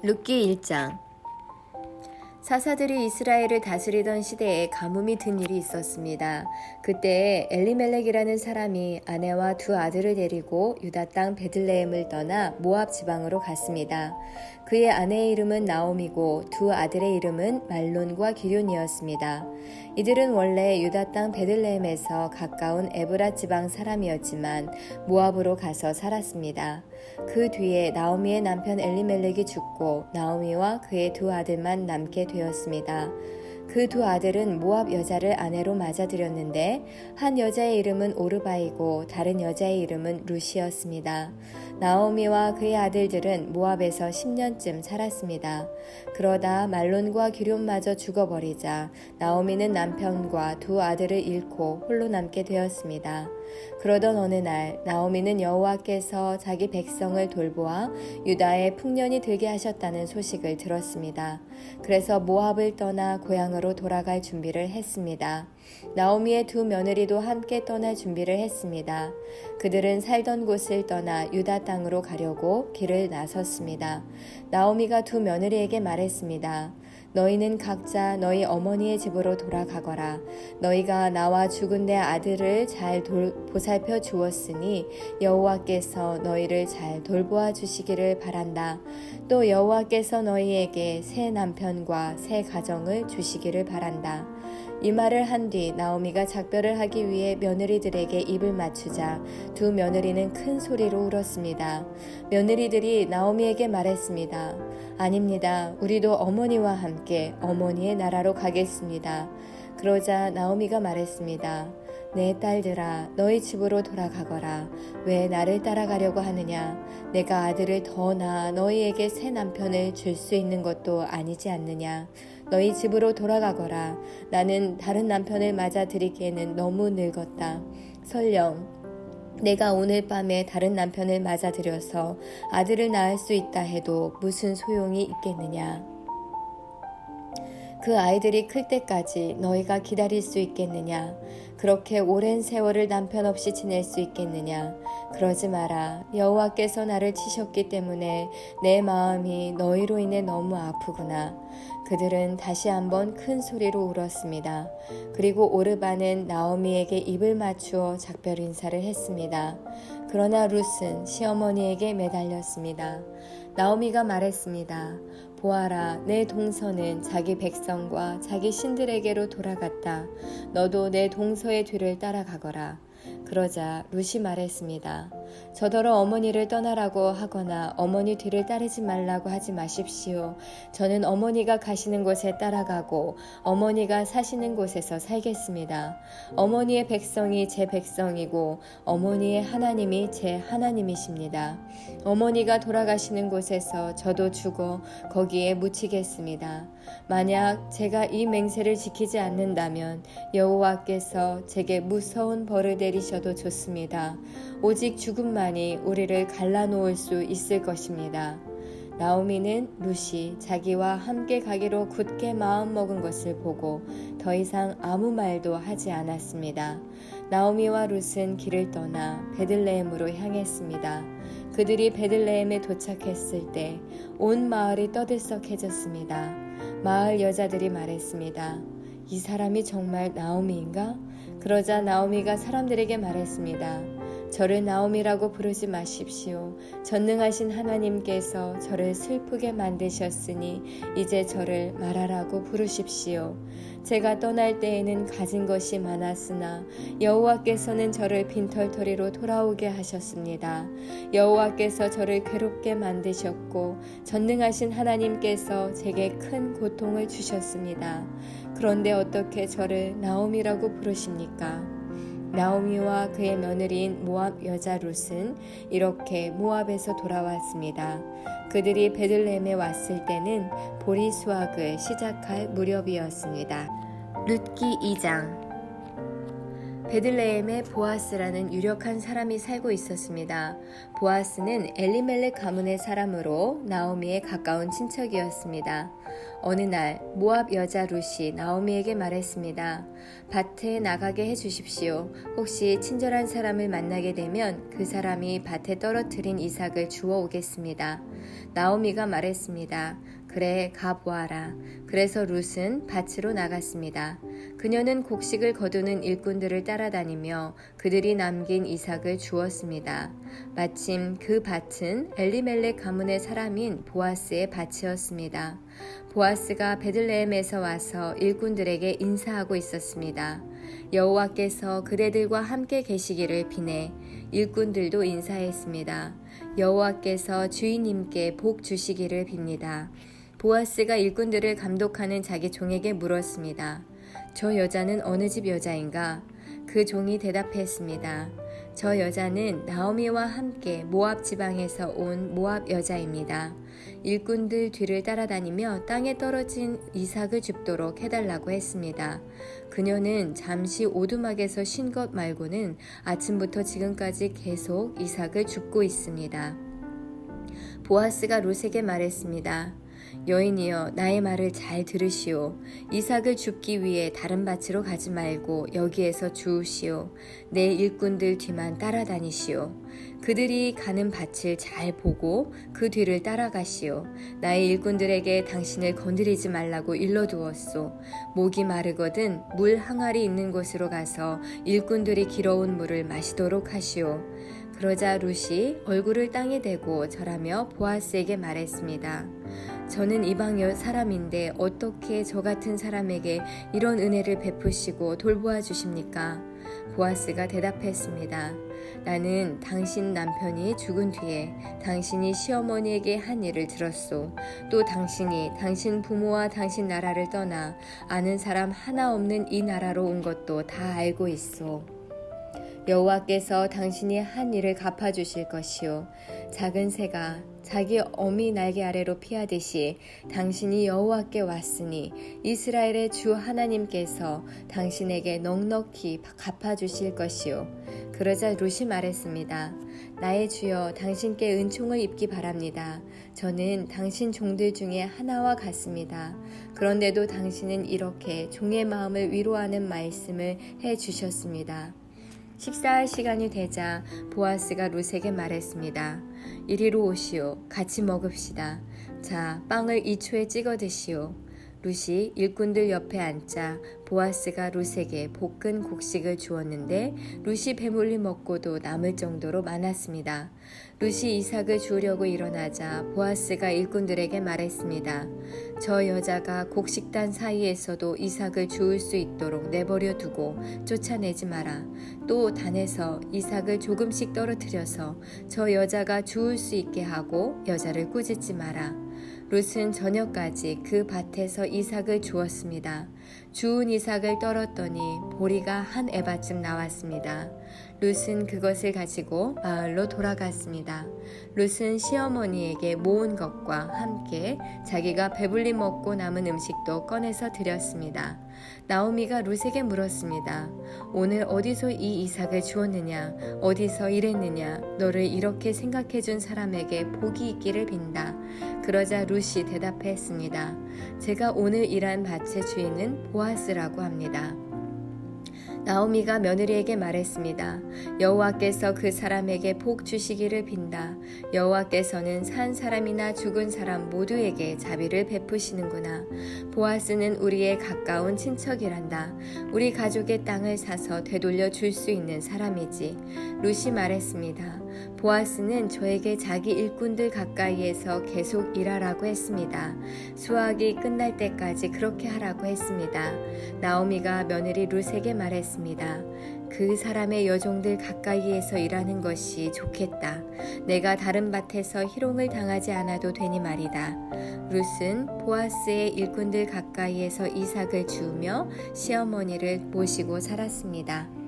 룻기 1장. 사사들이 이스라엘을 다스리던 시대에 가뭄이 든 일이 있었습니다. 그때에 엘리멜렉이라는 사람이 아내와 두 아들을 데리고 유다 땅 베들레헴을 떠나 모압 지방으로 갔습니다. 그의 아내의 이름은 나옴이고 두 아들의 이름은 말론과 기럐이었습니다. 이들은 원래 유다 땅 베들레헴에서 가까운 에브라 지방 사람이었지만 모압으로 가서 살았습니다. 그 뒤에 나오미의 남편 엘리멜렉이 죽고 나오미와 그의 두 아들만 남게 되었습니다. 그 두 아들은 모압 여자를 아내로 맞아들였는데 한 여자의 이름은 오르바이고 다른 여자의 이름은 룻이었습니다. 나오미와 그의 아들들은 모압에서 10년쯤 살았습니다. 그러다 말론과 기럐마저 죽어버리자 나오미는 남편과 두 아들을 잃고 홀로 남게 되었습니다. 그러던 어느 날 나오미는 여호와께서 자기 백성을 돌보아 유다에 풍년이 들게 하셨다는 소식을 들었습니다. 그래서 모압을 떠나 고향으로 돌아갈 준비를 했습니다. 나오미의 두 며느리도 함께 떠날 준비를 했습니다. 그들은 살던 곳을 떠나 유다 땅으로 가려고 길을 나섰습니다. 나오미가 두 며느리에게 말했습니다. 너희는 각자 너희 어머니의 집으로 돌아가거라. 너희가 나와 죽은 내 아들을 잘 보살펴 주었으니 여호와께서 너희를 잘 돌보아 주시기를 바란다. 또 여호와께서 너희에게 새 남편과 새 가정을 주시기를 바란다. 이 말을 한 뒤 나오미가 작별을 하기 위해 며느리들에게 입을 맞추자 두 며느리는 큰 소리로 울었습니다. 며느리들이 나오미에게 말했습니다. 아닙니다. 우리도 어머니와 함께 어머니의 나라로 가겠습니다. 그러자 나오미가 말했습니다. 내 딸들아, 너희 집으로 돌아가거라. 왜 나를 따라가려고 하느냐? 내가 아들을 더 낳아 너희에게 새 남편을 줄 수 있는 것도 아니지 않느냐? 너희 집으로 돌아가거라. 나는 다른 남편을 맞아들이기에는 너무 늙었다. 설령 내가 오늘 밤에 다른 남편을 맞아들여서 아들을 낳을 수 있다 해도 무슨 소용이 있겠느냐? 그 아이들이 클 때까지 너희가 기다릴 수 있겠느냐? 그렇게 오랜 세월을 남편 없이 지낼 수 있겠느냐? 그러지 마라. 여호와께서 나를 치셨기 때문에 내 마음이 너희로 인해 너무 아프구나. 그들은 다시 한번 큰 소리로 울었습니다. 그리고 오르바는 나오미에게 입을 맞추어 작별 인사를 했습니다. 그러나 룻은 시어머니에게 매달렸습니다. 나오미가 말했습니다. 보아라, 내 동서는 자기 백성과 자기 신들에게로 돌아갔다. 너도 내 동서의 뒤를 따라가거라. 그러자 룻이 말했습니다. 저더러 어머니를 떠나라고 하거나 어머니 뒤를 따르지 말라고 하지 마십시오. 저는 어머니가 가시는 곳에 따라가고 어머니가 사시는 곳에서 살겠습니다. 어머니의 백성이 제 백성이고 어머니의 하나님이 제 하나님이십니다. 어머니가 돌아가시는 곳에서 저도 죽어 거기에 묻히겠습니다. 만약 제가 이 맹세를 지키지 않는다면 여호와께서 제게 무서운 벌을 내리셔도 좋습니다. 오직 죽음만이 우리를 갈라놓을 수 있을 것입니다. 나오미는 룻이 자기와 함께 가기로 굳게 마음먹은 것을 보고 더 이상 아무 말도 하지 않았습니다. 나오미와 룻은 길을 떠나 베들레헴으로 향했습니다. 그들이 베들레헴에 도착했을 때 온 마을이 떠들썩해졌습니다. 마을 여자들이 말했습니다. 이 사람이 정말 나오미인가? 그러자 나오미가 사람들에게 말했습니다. 저를 나오미라고 부르지 마십시오. 전능하신 하나님께서 저를 슬프게 만드셨으니 이제 저를 마라라고 부르십시오. 제가 떠날 때에는 가진 것이 많았으나 여호와께서는 저를 빈털터리로 돌아오게 하셨습니다. 여호와께서 저를 괴롭게 만드셨고 전능하신 하나님께서 제게 큰 고통을 주셨습니다. 그런데 어떻게 저를 나오미라고 부르십니까? 나오미와 그의 며느리인 모압 여자 룻은 이렇게 모압에서 돌아왔습니다. 그들이 베들레헴에 왔을 때는 보리 수확을 시작할 무렵이었습니다. 룻기 2장. 베들레헴에 보아스라는 유력한 사람이 살고 있었습니다. 보아스는 엘리멜렉 가문의 사람으로 나오미의 가까운 친척이었습니다. 어느 날 모압 여자 룻이 나오미에게 말했습니다. 밭에 나가게 해주십시오. 혹시 친절한 사람을 만나게 되면 그 사람이 밭에 떨어뜨린 이삭을 주워 오겠습니다. 나오미가 말했습니다. 그래, 가보아라. 그래서 룻은 밭으로 나갔습니다. 그녀는 곡식을 거두는 일꾼들을 따라다니며 그들이 남긴 이삭을 주었습니다. 마침 그 밭은 엘리멜렉 가문의 사람인 보아스의 밭이었습니다. 보아스가 베들레헴에서 와서 일꾼들에게 인사하고 있었습니다. 여호와께서 그대들과 함께 계시기를 비내 일꾼들도 인사했습니다. 여호와께서 주인님께 복 주시기를 빕니다. 보아스가 일꾼들을 감독하는 자기 종에게 물었습니다. 저 여자는 어느 집 여자인가? 그 종이 대답했습니다. 저 여자는 나오미와 함께 모압 지방에서 온 모압 여자입니다. 일꾼들 뒤를 따라다니며 땅에 떨어진 이삭을 줍도록 해달라고 했습니다. 그녀는 잠시 오두막에서 쉰 것 말고는 아침부터 지금까지 계속 이삭을 줍고 있습니다. 보아스가 룻에게 말했습니다. 여인이여, 나의 말을 잘 들으시오. 이삭을 줍기 위해 다른 밭으로 가지 말고 여기에서 주우시오. 내 일꾼들 뒤만 따라다니시오. 그들이 가는 밭을 잘 보고 그 뒤를 따라가시오. 나의 일꾼들에게 당신을 건드리지 말라고 일러두었소. 목이 마르거든 물 항아리 있는 곳으로 가서 일꾼들이 길어온 물을 마시도록 하시오. 그러자 룻이 얼굴을 땅에 대고 절하며 보아스에게 말했습니다. 저는 이방 사람인데 어떻게 저 같은 사람에게 이런 은혜를 베푸시고 돌보아 주십니까? 보아스가 대답했습니다. 나는 당신 남편이 죽은 뒤에 당신이 시어머니에게 한 일을 들었소. 또 당신이 당신 부모와 당신 나라를 떠나 아는 사람 하나 없는 이 나라로 온 것도 다 알고 있소. 여호와께서 당신이 한 일을 갚아주실 것이요. 작은 새가 자기 어미 날개 아래로 피하듯이 당신이 여호와께 왔으니 이스라엘의 주 하나님께서 당신에게 넉넉히 갚아주실 것이요. 그러자 룻이 말했습니다. 나의 주여, 당신께 은총을 입기 바랍니다. 저는 당신 종들 중에 하나와 같습니다. 그런데도 당신은 이렇게 종의 마음을 위로하는 말씀을 해주셨습니다. 식사할 시간이 되자 보아스가 룻에게 말했습니다. 이리로 오시오. 같이 먹읍시다. 자, 빵을 2초에 찍어 드시오. 룻이 일꾼들 옆에 앉자 보아스가 룻에게 볶은 곡식을 주었는데 룻이 배불리 먹고도 남을 정도로 많았습니다. 룻이 이삭을 주우려고 일어나자 보아스가 일꾼들에게 말했습니다. 저 여자가 곡식단 사이에서도 이삭을 주울 수 있도록 내버려 두고 쫓아내지 마라. 또 단에서 이삭을 조금씩 떨어뜨려서 저 여자가 주울 수 있게 하고 여자를 꾸짖지 마라. 룻은 저녁까지 그 밭에서 이삭을 주었습니다. 주운 이삭을 떨었더니 보리가 한 에바쯤 나왔습니다. 룻은 그것을 가지고 마을로 돌아갔습니다. 룻은 시어머니에게 모은 것과 함께 자기가 배불리 먹고 남은 음식도 꺼내서 드렸습니다. 나오미가 룻에게 물었습니다. 오늘 어디서 이 이삭을 주었느냐? 어디서 일했느냐? 너를 이렇게 생각해준 사람에게 복이 있기를 빈다. 그러자 룻이 대답했습니다. 제가 오늘 일한 밭의 주인은 보아스라고 합니다. 나오미가 며느리에게 말했습니다. 여호와께서 그 사람에게 복 주시기를 빈다. 여호와께서는 산 사람이나 죽은 사람 모두에게 자비를 베푸시는구나. 보아스는 우리의 가까운 친척이란다. 우리 가족의 땅을 사서 되돌려 줄 수 있는 사람이지. 룻이 말했습니다. 보아스는 저에게 자기 일꾼들 가까이에서 계속 일하라고 했습니다. 수확이 끝날 때까지 그렇게 하라고 했습니다. 나오미가 며느리 룻에게 말했습니다. 그 사람의 여종들 가까이에서 일하는 것이 좋겠다. 내가 다른 밭에서 희롱을 당하지 않아도 되니 말이다. 룻은 보아스의 일꾼들 가까이에서 이삭을 주우며 시어머니를 모시고 살았습니다.